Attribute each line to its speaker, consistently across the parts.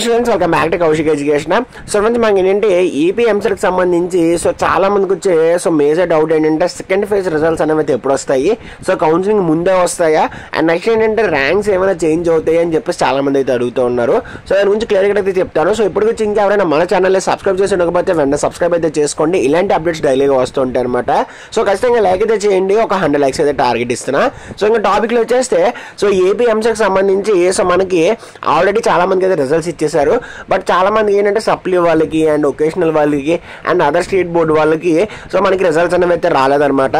Speaker 1: Students welcome back to Kaushik education. So friends మనకి ఏంటంటే AP ఎంసెట్కి సంబంధించి సో చాలా మందికి వచ్చే సో మేజర్ డౌట్ ఏంటంటే సెకండ్ ఫేజ్ రిజల్ట్స్ అనేవి అయితే ఎప్పుడు వస్తాయి, సో కౌన్సిలింగ్ ముందే వస్తాయా, అండ్ నెక్స్ట్ ఏంటంటే ర్యాంక్స్ ఏమైనా చేంజ్ అవుతాయి అని చెప్పేసి చాలా మంది అయితే అడుగుతూ ఉన్నారు. సో దాని గురించి క్లియర్గా అయితే చెప్తాను. సో ఇప్పుడు వచ్చి ఇంకా ఎవరైనా మన ఛానల్ని సబ్స్క్రైబ్ చేసి ఉండకపోతే వెంటనే సబ్స్క్రైబ్ అయితే చేసుకోండి. ఇలాంటి అప్డేట్స్ డైలీగా వస్తూ ఉంటాయి అనమాట. సో ఖచ్చితంగా లైక్ అయితే చేయండి, ఒక 100 likes అయితే టార్గెట్ ఇస్తున్నా. సో ఇంకా టాపిక్లో వచ్చేస్తే సో ఏపీ ఎంసెట్కి సంబంధించి సో మనకి ఆల్రెడీ చాలా మందికి అయితే రిజల్ట్స్ ఇచ్చేసారు. బట్ చాలా మంది ఏంటంటే సప్లీ వాళ్ళకి అండ్ ఒకేషనల్ వాళ్ళకి అండ్ అదర్ స్టేట్ బోర్డు వాళ్ళకి సో మనకి రిజల్ట్స్ అనేవి అయితే రాలేదన్నమాట.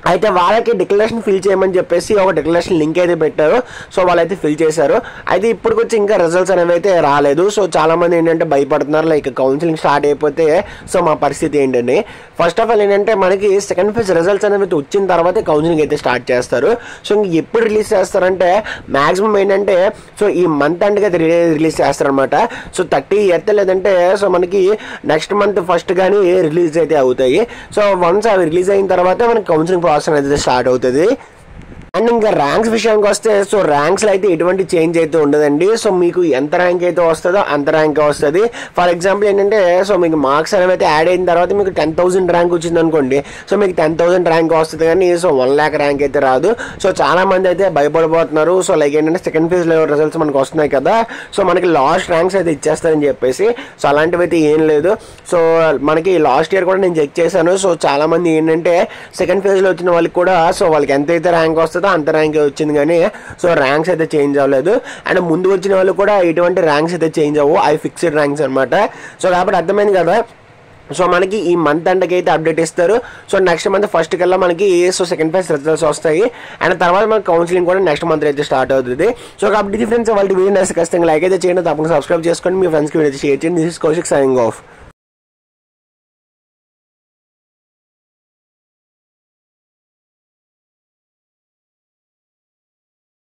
Speaker 1: అయితే వాళ్ళకి డిక్లరేషన్ ఫిల్ చేయమని చెప్పేసి ఒక డిక్లరేషన్ లింక్ అయితే పెట్టారు. సో వాళ్ళైతే ఫిల్ చేశారు. అయితే ఇప్పటికి వచ్చి ఇంకా రిజల్ట్స్ అనేవి అయితే రాలేదు. సో చాలా మంది ఏంటంటే భయపడుతున్నారు, లైక్ కౌన్సిలింగ్ స్టార్ట్ అయిపోతే సో మా పరిస్థితి ఏంటండి. ఫస్ట్ ఆఫ్ ఆల్ ఏంటంటే మనకి సెకండ్ ఫేజ్ రిజల్ట్స్ అనేవి వచ్చిన తర్వాత కౌన్సిలింగ్ అయితే స్టార్ట్ చేస్తారు. సో ఇంక ఎప్పుడు రిలీజ్ చేస్తారంటే మ్యాక్సిమం ఏంటంటే సో ఈ మంత్ అండ్గా రిలీజ్ చేస్తారనమాట. సో 30th లేదంటే సో మనకి నెక్స్ట్ మంత్ ఫస్ట్ కానీ రిలీజ్ అయితే అవుతాయి. సో వన్స్ అవి రిలీజ్ అయిన తర్వాత మనకి కౌన్సిలింగ్ ప్రాసెస్ అనేది స్టార్ట్ అవుతుంది. అండ్ ఇంకా ర్యాంక్స్ విషయానికి వస్తే సో ర్యాంక్స్లో అయితే ఎటువంటి చేంజ్ అయితే ఉండదండి. సో మీకు ఎంత ర్యాంక్ అయితే వస్తుందో అంత ర్యాంక్ వస్తుంది. ఫర్ ఎగ్జాంపుల్ ఏంటంటే సో మీకు మార్క్స్ అనేవి అయితే యాడ్ అయిన తర్వాత మీకు 10,000 ర్యాంక్ వచ్చింది అనుకోండి, సో మీకు 10,000 ర్యాంక్ వస్తుంది కానీ సో 1 lakh ర్యాంక్ అయితే రాదు. సో చాలా మంది అయితే భయపడిపోతున్నారు. సో లైక్ ఏంటంటే సెకండ్ ఫేజ్ లో రిజల్ట్స్ మనకు వస్తున్నాయి కదా, సో మనకి లాస్ట్ ర్యాంక్స్ అయితే ఇచ్చేస్తారని చెప్పేసి. సో అలాంటివి అయితే ఏం లేదు. సో మనకి లాస్ట్ ఇయర్ కూడా నేను చెక్ చేశాను. సో చాలా మంది ఏంటంటే సెకండ్ ఫేజ్ లో వచ్చిన వాళ్ళకి కూడా సో వాళ్ళకి ఎంతైతే ర్యాంక్ వస్తుందో అంత ర్యాంక్ వచ్చింది కానీ సో ర్యాంక్స్ అయితే చేంజ్ అవ్వలేదు. అండ్ ముందు వచ్చిన వాళ్ళు కూడా ఎటువంటి ర్యాంక్స్ అయితే చేంజ్ అవ్వవు, అవి ఫిక్స్డ్ ర్యాంక్స్ అనమాట. సో కాబట్టి అర్థమైంది కదా. సో మనకి ఈ మంత్ అండ్కి అయితే అప్డేట్ ఇస్తారు. సో నెక్స్ట్ మంత్ ఫస్ట్ కల్లా మనకి సో సెకండ్ ఫేజ్ రిజల్ట్స్ వస్తాయి. అండ్ తర్వాత మనకి కౌన్సిలింగ్ కూడా నెక్స్ట్ మంత్ అయితే స్టార్ట్ అవుతుంది. సో కాబట్టి ఫ్రెండ్స్ వాళ్ళ వీడియో ఖచ్చితంగా లైక్ అయితే చేయండి, తప్పకుండా సబ్స్క్రైబ్ చేసుకోండి, మీ ఫ్రెండ్స్కి వీడియో షేర్ చేయండి. This is Kaushik signing off.